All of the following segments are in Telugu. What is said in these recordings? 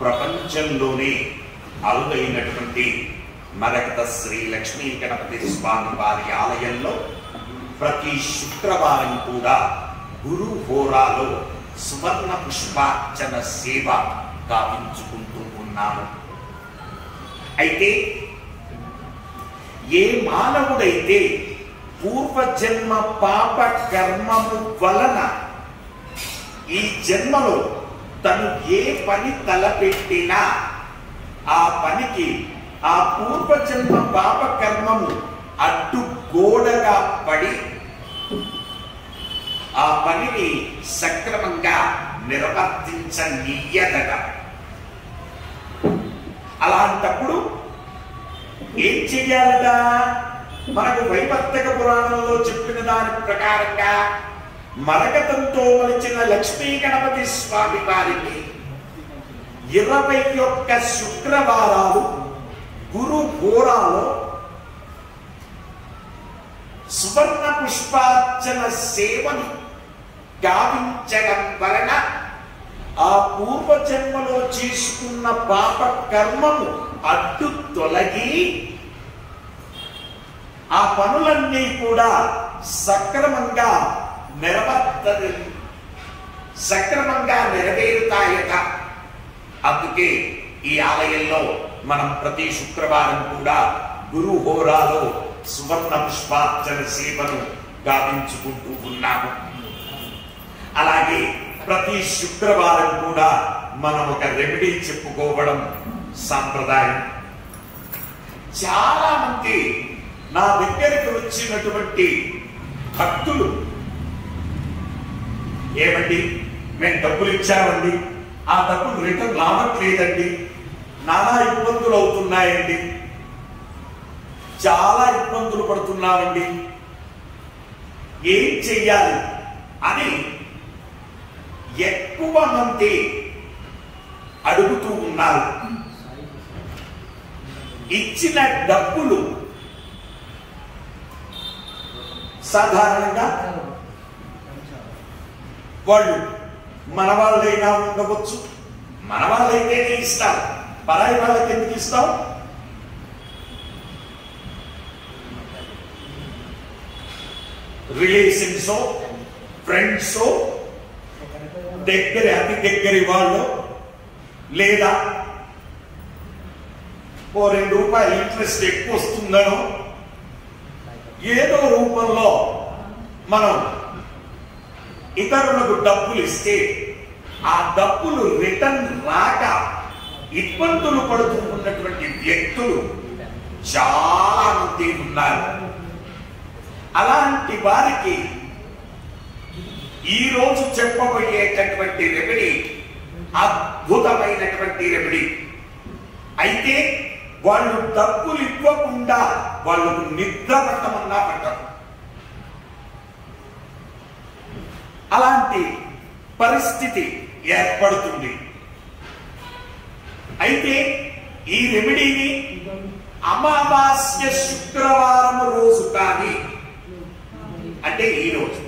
ప్రపంచంలోనే అరుదైనటువంటి మరకత శ్రీ లక్ష్మీ గణపతి స్వామి వారి ఆలయంలో ప్రతి శుక్రవారం కూడా గురు హోరాలో సువర్ణ పుష్పార్చన సేవ గావించుకుంటూ ఉన్నాము. అయితే ఏ మానవుడైతే పూర్వజన్మ పాప కర్మము వలన ఈ జన్మలో తను ఏ పని తలపెట్టినా ఆ పనికి ఆ పూర్వజన్మ పాప కర్మము అడ్డు గోడగా పడి ఆ పనిని సక్రమంగా నిర్వర్తించనీయదట. అలాంటప్పుడు ఏం చెయ్యాలట? మనకు వైవర్తక పురాణంలో చెప్పిన దాని ప్రకారంగా మరకతంతో మలిచిన లక్ష్మీ గణపతి స్వామి వారికి 21 శుక్రవారాలు గురు హోరాలో సువర్ణ పుష్పార్చన సేవను గావించడం వలన ఆ పూర్వజన్మలో చేసుకున్న పాప కర్మము అడ్డు తొలగి ఆ పనులన్నీ కూడా సక్రమంగా నెరవేరుతాయట. అందుకే ఈ ఆలయంలో మనం ప్రతి శుక్రవారం కూడా గురు హోరాలో సువర్ణ పుష్పార్చన సేవను గావించుకుంటూ ఉన్నాము. అలాగే ప్రతి శుక్రవారం కూడా మనం ఒక రెమెడీ చెప్పుకోవడం సాంప్రదాయం. చాలా మంది నా దగ్గరికి వచ్చినటువంటి భక్తులు ఏమండి, మేము డబ్బులు ఇచ్చామండి, ఆ డబ్బులు రిటర్న్ రావట్లేదండి, నానా ఇబ్బందులు అవుతున్నాయండి, చాలా ఇబ్బందులు పడుతున్నామండి, ఏం చెయ్యాలి అని ఎక్కువ మంది అడుగుతూ ఉన్నారు. ఇచ్చిన డబ్బులు సాధారణంగా వాళ్ళు మన వాళ్ళైనా ఉండవచ్చు, మన వాళ్ళైతేనే ఇస్తాం, పరాయి వాళ్ళకి ఎందుకు ఇస్తాం? రిలేషన్స్, ఫ్రెండ్స్, అతి దగ్గరి వాళ్ళు, లేదా ఓ 2 రూపాయలు ఇంట్రెస్ట్ ఎక్కువ వస్తుందనో ఏదో రూపంలో మనం ఇతరులకు డబ్బులు ఇస్తే ఆ డబ్బులు రిటర్న్ రాక ఇబ్బందులు పడుతూ ఉన్నటువంటి వ్యక్తులు చాలా మంది ఉన్నారు. అలాంటి వారికి ఈ రోజు చెప్పబోయేటటువంటి రెమెడీ అద్భుతమైనటువంటి రెమెడీ. అయితే వాళ్ళు డబ్బులు ఇవ్వకుండా వాళ్ళకు నిద్ర పట్టమన్నా పట్టరు. అలాంటి పరిస్థితి ఏర్పడుతుంది. అయితే ఈ రెమెడీని అమావాస్య శుక్రవారం రోజు కానీ, అంటే ఈ రోజు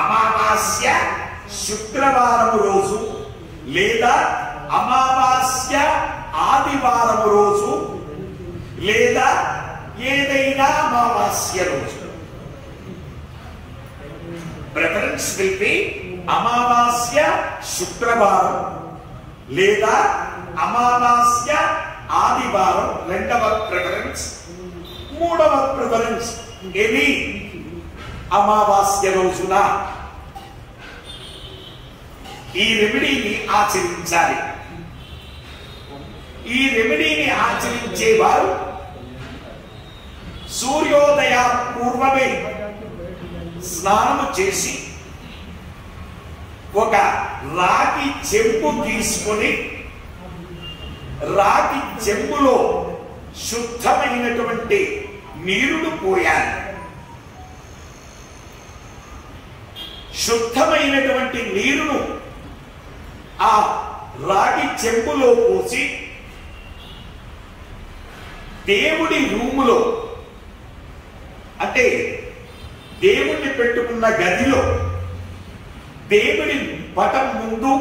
అమావాస్య శుక్రవారం రోజు లేదా అమావాస్య ఆదివారం రోజు లేదా ఏదైనా అమావాస్య రోజు, ప్రిఫరెన్స్ విల్ బి అమావాస్య శుక్రవారం లేదా అమావాస్య ఆదివారం రెండవ ప్రిఫరెన్స్. మూడవ ప్రిఫరెన్స్ ఎనీ అమావాస్య రోజున ఈ రెమెడీని ఆచరించాలి. ఈ రెమెడీని ఆచరించేవారు సూర్యోదయ పూర్వమే స్నానము చేసి ఒక రాగి చెంబు తీసుకొని రాగి చెంబులో శుద్ధమైనటువంటి నీరును పోయాలి. శుద్ధమైనటువంటి నీరును ఆ రాగి చెంబులో పోసి దేవుడి రూములో, అంటే దేవుణ్ణి పెట్టుకున్న గదిలో దేవుడి పటం ముందు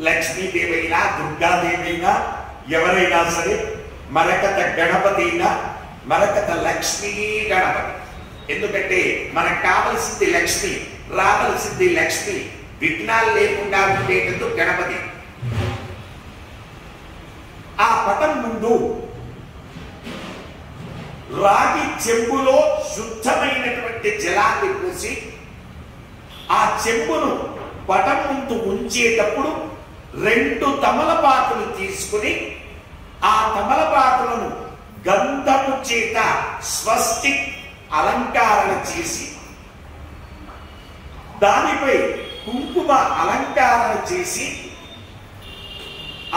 లక్ష్మీదేవైనా దుర్గాదేవైనా ఎవరైనా సరే మరకత గణపతి అయినా మరకత లక్ష్మీ గణపతి. ఎందుకంటే మనకు కావలసింది లక్ష్మి, రావలసింది లక్ష్మి, విఘ్నాలు లేకుండా ఉండేటందుకు గణపతి. ఆ పటం ముందు రాగి చెంబులో శుద్ధమైనటువంటి జలాన్ని పోసి ఆ చెంబును పటం ముందు ఉంచేటప్పుడు 2 తమలపాకులు తీసుకుని ఆ తమలపాకులను గంధము చేత స్వస్తి అలంకరణ చేసి దానిపై కుంకుమ అలంకరణ చేసి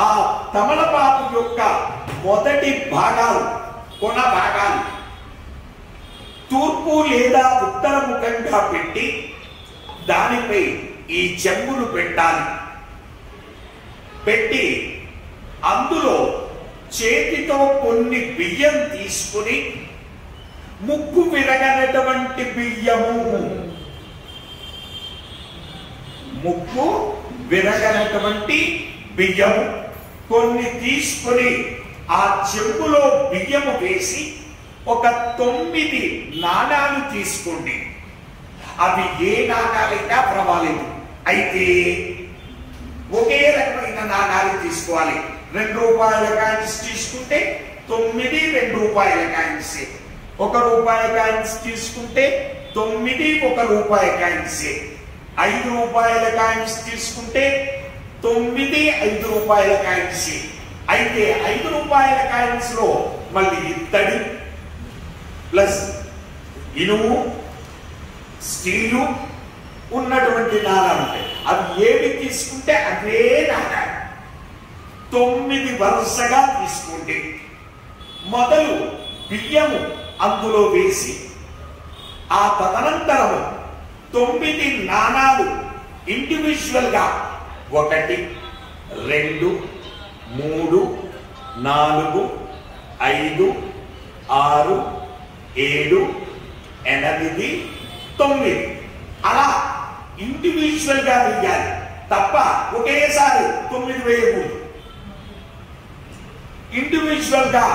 ఆ తమలపాకు యొక్క మొదటి భాగాలు కొన భాగాలు తూర్పు లేదా ఉత్తర ముఖంగా పెట్టి దానిపై ఈ చెంబును పెట్టాలి. పెట్టి అందులో చేతితో కొన్ని బియ్యం తీసుకుని ముక్కు విరగనటువంటి బియ్యము, ముక్కు విరగనటువంటి బియ్యము కొన్ని తీసుకుని ఆ చెంబులో బియ్యము వేసి ఒక 9 నాణాలు తీసుకోండి. అవి ఏ నాణాలైనా పర్వాలేదు, అయితే ఒకే రకమైన నాణాలు తీసుకోవాలి. 2 రూపాయల కాయిన్స్ తీసుకుంటే 9 2 రూపాయల కాయిన్స్, 1 రూపాయ కాయిన్స్ తీసుకుంటే 9 1 రూపాయ కాయిన్స్, 5 రూపాయల కాయిన్స్ తీసుకుంటే 9 5 రూపాయల కాయిన్స్. అయితే 5 రూపాయల కాయిన్స్ లో మళ్ళీ ఇత్తడి ప్లస్ ఇనుము స్టీలు ఉన్నటువంటి నాణాలు ఉంటాయి. అవి ఏవి తీసుకుంటే అవే నాణాలు 9 వరుసగా తీసుకోండి. మొదలు బియ్యము అందులో వేసి ఆ తదనంతరము 9 నాణాలు ఇండివిజువల్ గా 1 2 3 4 5 6 7 8 9 అలా ఇండివిజువల్ గా వేయాలి తప్ప ఒకేసారి 9 వేయకూడదు. ఇండివిజువల్ గా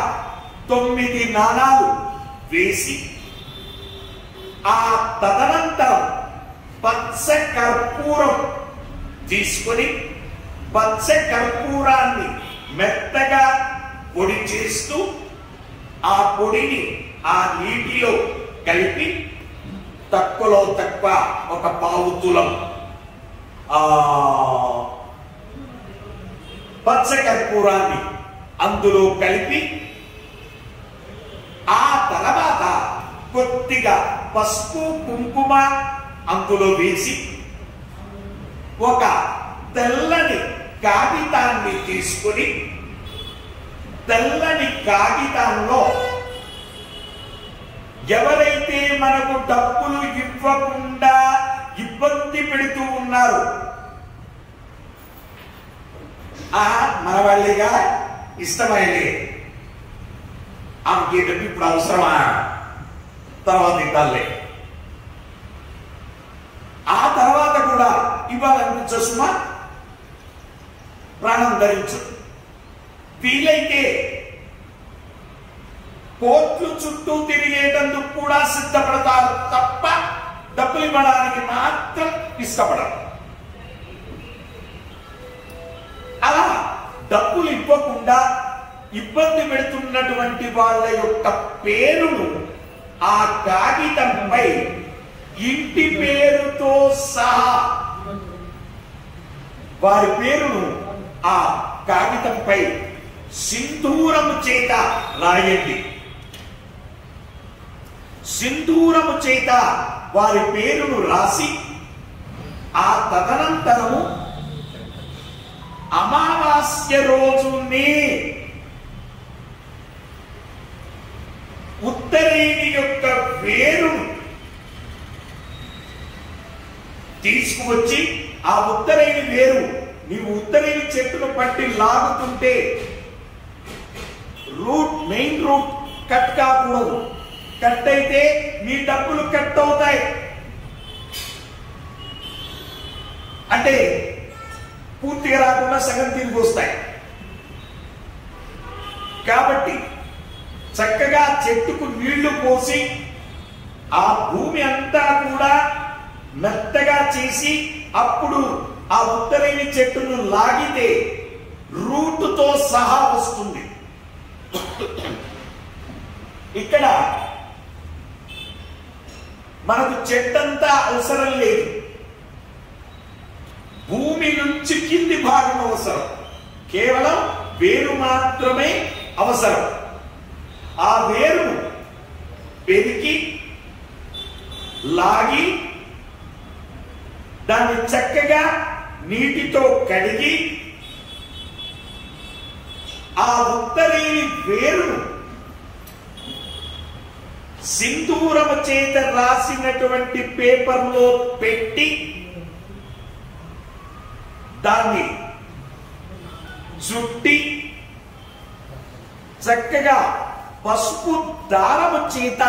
9 నాణాలు వేసి ఆ తదనంతరం పచ్చ కర్పూరం తీసుకొని పచ్చ కర్పూరాన్ని మెత్తగా పొడి చేస్తూ ఆ పొడిని ఆ నీటిలో కలిపి తక్కువలో తక్కువ ఒక పావు తులం పచ్చ కర్పూరాన్ని అందులో కలిపి ఆ తర్వాత కొద్దిగా పసుపు కుంకుమ అందులో వేసి ఒక తెల్లని కాగితాన్ని తీసుకొని తెల్లని కాగితంలో ఎవరైతే మనకు డబ్బులు ఇవ్వకుండా ఇబ్బంది పెడుతూ ఉన్నారు, మన వాళ్ళేగా ఇష్టమైనది, ఆమెకి డబ్బు ఇప్పుడు అవసరమా, తర్వాత ఇద్దాలే, ఆ తర్వాత కూడా ఇవ్వాలనిపించసుమా, ప్రాణం ధరించు. వీలైతే కోర్టు చుట్టూ తిరిగేటందుకు కూడా సిద్ధపడతారు తప్ప డబ్బులు ఇవ్వడానికి మాత్రం ఇష్టపడరు. అలా డబ్బులు ఇవ్వకుండా ఇబ్బంది పెడుతున్నటువంటి వాళ్ళ యొక్క పేరును ఆ కాగితంపై ఇంటి పేరుతో సహా వారి పేరును ఆ కాగితంపై సింధూరము చేత రాయండి. సింధూరము చేత వారి పేరును రాసి ఆ తదనంతరము అమావాస్య రోజునే ఉత్తరేణి యొక్క వేరును తీసుకువచ్చి ఆ ఉత్తరేణి వేరు నీవు ఉత్తరేణి చెట్టును పట్టి లాగుతుంటే రూట్ మెయిన్ రూట్ కట్ కాకూడదు. కట్ అయితే నీ డబ్బులు కట్ అవుతాయి. అంటే పూర్తిగా రాకుండా సగం తిరిగి వస్తాయి. కాబట్టి చక్కగా చెట్టుకు నీళ్లు పోసి ఆ భూమి అంతా కూడా మెత్తగా చేసి అప్పుడు ఆ ఉత్తరేణి చెట్టును లాగితే రూటుతో సహా వస్తుంది. ఇక్కడ మనకు చెట్టంతా అవసరం లేదు, భూమి నుంచి కింది భాగం అవసరం, కేవలం వేరు మాత్రమే అవసరం. ఆ వేరు పెరికి లాగి దాన్ని చక్కగా నీటితో కడిగి ఆ ఉత్తరేణి వేరును సింధూరము చేత రాసినటువంటి పేపర్లో పెట్టి దాన్ని చుట్టి చక్కగా పసుపు దారము చేత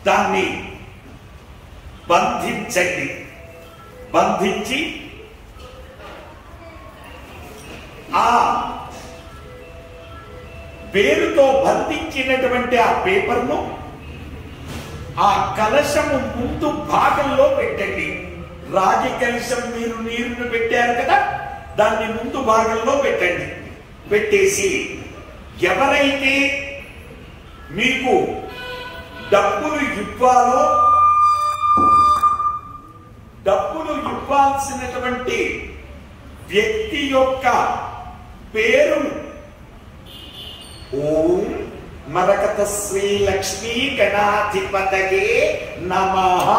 దాన్ని బంధించండి. బంధించి ఆ వేరుతో బంధించినటువంటి ఆ పేపర్ను ఆ కలశము ముందు భాగంలో పెట్టండి. రాగి కలశం మీరు నీరును పెట్టారు కదా, దాన్ని ముందు భాగంలో పెట్టండి. పెట్టేసి ఎవరైతే మీకు డబ్బులు ఇవ్వాల్సినటువంటి వ్యక్తి యొక్క పేరు ఓం మరకత శ్రీ లక్ష్మీ గణాధిపతయే నమః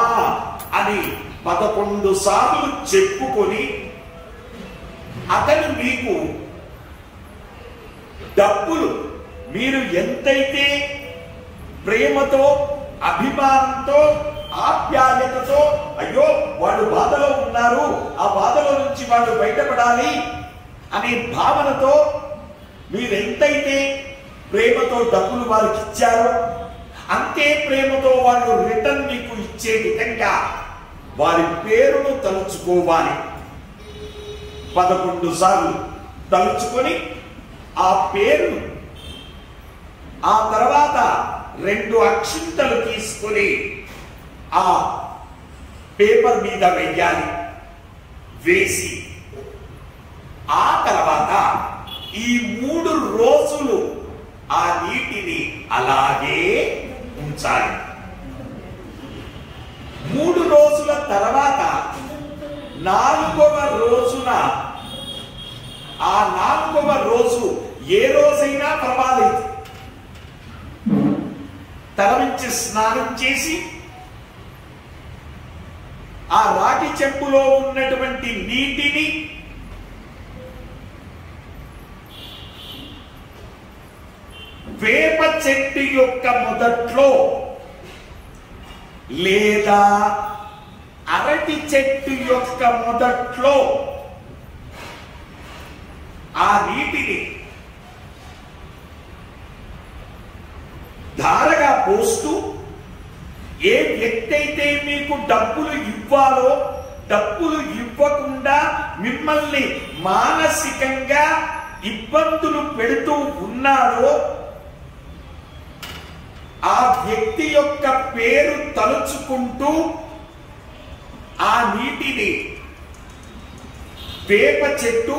అని 11 సార్లు చెప్పుకొని అతను మీకు డబ్బులు మీరు ఎంతైతే ప్రేమతో అభిమానంతో ఆప్యాయతతో అయ్యో వాళ్ళు బాధలో ఉన్నారు, ఆ బాధలో నుంచి వాళ్ళు బయటపడాలి అనే భావనతో మీరెంతైతే ప్రేమతో డబ్బులు వారికి ఇచ్చారో అంతే ప్రేమతో వాళ్ళు రిటర్న్ మీకు ఇచ్చే విధంగా వారి పేరును తలుచుకోవాలి. 11 సార్లు తలుచుకొని ఆ పేరు ఆ తర్వాత 2 అక్షింతలు తీసుకొని ఆ పేపర్ మీద వెయ్యాలి. వేసి ఆ తర్వాత ఈ 3 రోజులు ఆ నీటిని అలాగే ఉంచాలి. 3 రోజుల తర్వాత 4వ రోజున ఆ 4వ రోజు ఏ రోజైనా పర్వాలేదు, తలవంచి స్నానం చేసి ఆ రాగి చెంబులో ఉన్నటువంటి నీటిని వేప చెట్టు యొక్క మొదట్లో లేదా అరటి చెట్టు యొక్క మొదట్లో ఆ నీటిని ధారగా పోస్తూ ఏ వ్యక్తి అయితే మీకు డబ్బులు ఇవ్వాలో డబ్బులు ఇవ్వకుండా మిమ్మల్ని మానసికంగా ఇబ్బందులు పెడుతూ ఉన్నాడో ఆ వ్యక్తి యొక్క పేరు తలుచుకుంటూ ఆ నీటిని వేప చెట్టు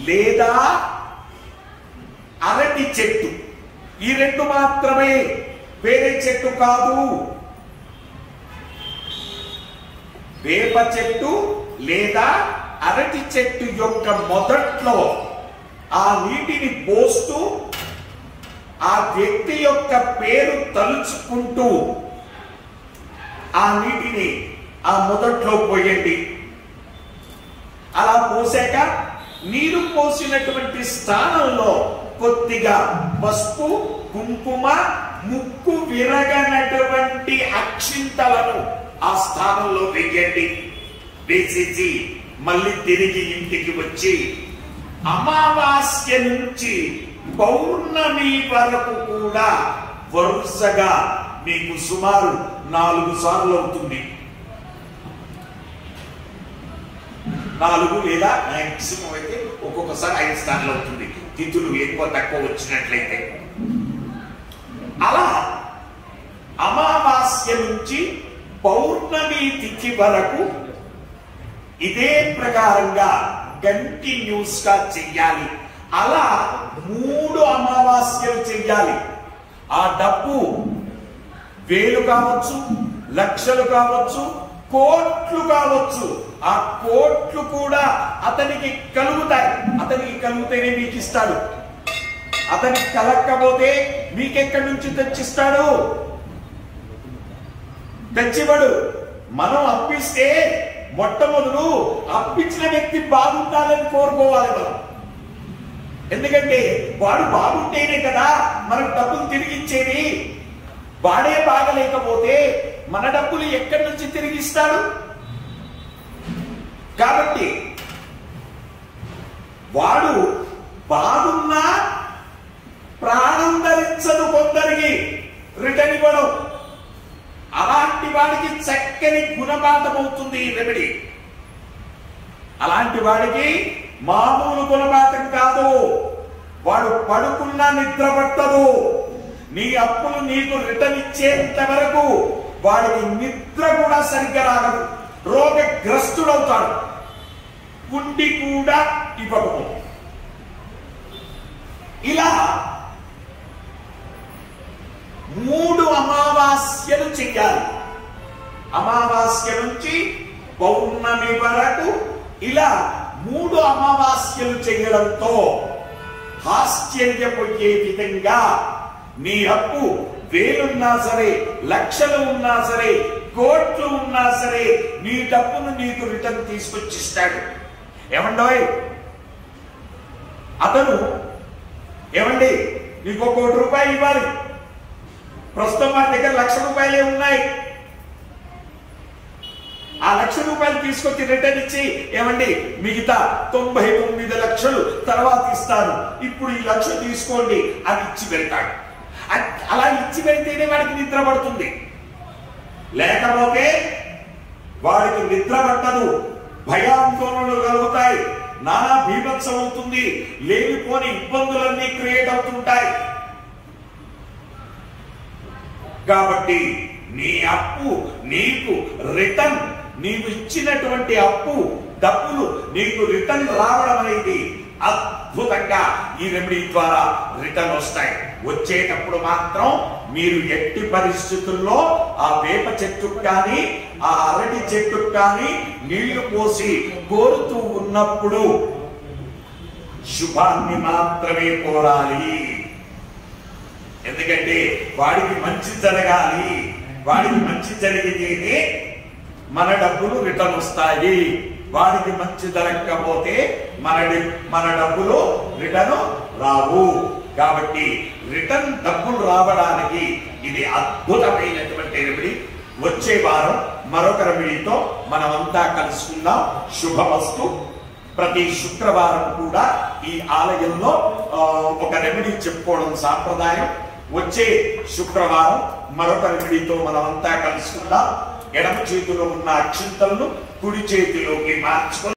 లేదా అరటి చెట్టు ఈ 2 మాత్రమే, వేరే చెట్టు కాదు, వేప చెట్టు లేదా అరటి చెట్టు యొక్క మొదట్లో ఆ నీటిని పోస్తూ ఆ వ్యక్తి యొక్క పేరు తలుచుకుంటూ ఆ నీటిని ఆ మొదట్లో పోయండి. అలా పోసాక నీరు పోసినటువంటి స్థానంలో కొద్దిగా పసుపు కుంకుమ ముక్కు విరగనటువంటి అక్షింతలను ఆ స్థానంలో వేయండి. వేసేసి మళ్ళీ తిరిగి ఇంటికి వచ్చి అమావాస్య నుంచి పౌర్ణమి వరకు కూడా వరుసగా మీకు సుమారు 4 సార్లు అవుతుంది. 4 లేదా మాక్సిమం అయితే ఒక్కొక్కసారి 5 స్థానాలు అవుతుంది, తిథులు ఎక్కువ తక్కువ వచ్చినట్లయితే. అలా అమావాస్య నుంచి పౌర్ణమి తిథి వరకు ఇదే ప్రకారంగా కంటిన్యూస్ గా చెయ్యాలి. అలా 3 అమావాస్యలు చెయ్యాలి. ఆ డబ్బు వేలు కావచ్చు, లక్షలు కావచ్చు, కోట్లు కావచ్చు, ఆ కోట్లు కూడా అతనికి కలుగుతాయి. అతనికి కలిగితేనే మీకు ఇస్తాడు. అతనికి కలగకపోతే మీకెక్కడి నుంచి తెచ్చిస్తాడు? తెచ్చివ్వడు. మనం అప్పిస్తే మొట్టమొదలు అప్పించిన వ్యక్తి బాగుండాలని కోరుకోవాలి మనం. ఎందుకంటే వాడు బాగుంటేనే కదా మనకు డబ్బులు తిరిగిచ్చేది. వాడే బాగలేకపోతే మన డబ్బులు ఎక్కడి నుంచి తిరిగిస్తాడు? కాబట్టి వాడు బాగున్నా ప్రాణం ధరించదు కొందరికి రిటర్న్ ఇవ్వడం. అలాంటి వాడికి చక్కని గుణపాఠం అవుతుంది ఈ రెమెడీ. అలాంటి వాడికి మామూలు గుణపాఠం కాదు. వాడు పడుకున్నా నిద్ర పట్టదు. నీ అప్పులు నీకు రిటర్న్ ఇచ్చేంత వరకు వాడికి నిద్ర కూడా సరిగ్గా రాగదు. రోగగ్రస్తుడవుతాడు. గుండి కూడా ఇవ్వకపోతే ఇలా 3 అమావాస్యలు చెయ్యాలి. అమావాస్య నుంచి పౌర్ణమి వరకు ఇలా 3 అమావాస్యలు చేయడంతో ఆశ్చర్యపోయే విధంగా నీ అప్పు వేలున్నా సరే, లక్షలు ఉన్నా సరే, కోట్లు ఉన్నా సరే నీ డబ్బును నీకు రిటర్న్ తీసుకొచ్చిస్తాడు. ఏమండోయ్ అతను ఏమండి నీకు 1 కోటి రూపాయలు ఇవ్వాలి, ప్రస్తుతం మా దగ్గర 1,00,000 రూపాయలే ఉన్నాయి, ఆ 1,00,000 రూపాయలు తీసుకొచ్చి రిటర్న్ ఇచ్చి ఏమండి మిగతా 99 లక్షలు తర్వాత ఇస్తాను, ఇప్పుడు ఈ 1,00,000 తీసుకోండి అని ఇచ్చి వెళ్తాడు. అలా ఇచ్చి వెళ్తేనే వాడికి నిద్ర పడుతుంది. లేకపోతే వాడికి నిద్ర పట్టదు, భయాందోళనలు కలుగుతాయి, నానా బీభత్సం అవుతుంది, లేనిపోని ఇబ్బందులన్నీ క్రియేట్ అవుతుంటాయి. కాబట్టి నీ అప్పు నీకు రిటర్న్, నీవు ఇచ్చినటువంటి అప్పు డబ్బులు నీకు రిటర్న్ రావడం అనేది అద్భుతంగా ఈ రెమెడీ ద్వారా రిటర్న్ వస్తాయి. వచ్చేటప్పుడు మాత్రం మీరు ఎట్టి పరిస్థితుల్లో ఆ వేప చెట్టుకు కానీ ఆ అరటి చెట్టుకు కానీ నీళ్లు పోసి కోరుతూ ఉన్నప్పుడు శుభాన్ని మాత్రమే కోరాలి. ఎందుకంటే వాడికి మంచి జరగాలి. వాడికి మంచి జరిగితేనే మన డబ్బులు రిటర్న్ వస్తాయి. వాడికి మంచి జరగకపోతే మన డబ్బులు రిటర్న్ రావు. కాబట్టి రిటర్న్ డబ్బులు రావడానికి ఇది అద్భుతమైనటువంటి రెమెడీ. వచ్చే వారం మరొక రెమెడీతో మనమంతా కలుసుకుందాం. శుభమస్తు. ప్రతి శుక్రవారం కూడా ఈ ఆలయంలో ఒక రెమెడీ చెప్పుకోవడం సాంప్రదాయం. వచ్చే శుక్రవారం మరొక రెమెడీతో మనమంతా కలుసుకుందాం. ఎడమ చేతిలో ఉన్న అక్షింతలను కుడి చేతిలోకి మార్చుకొని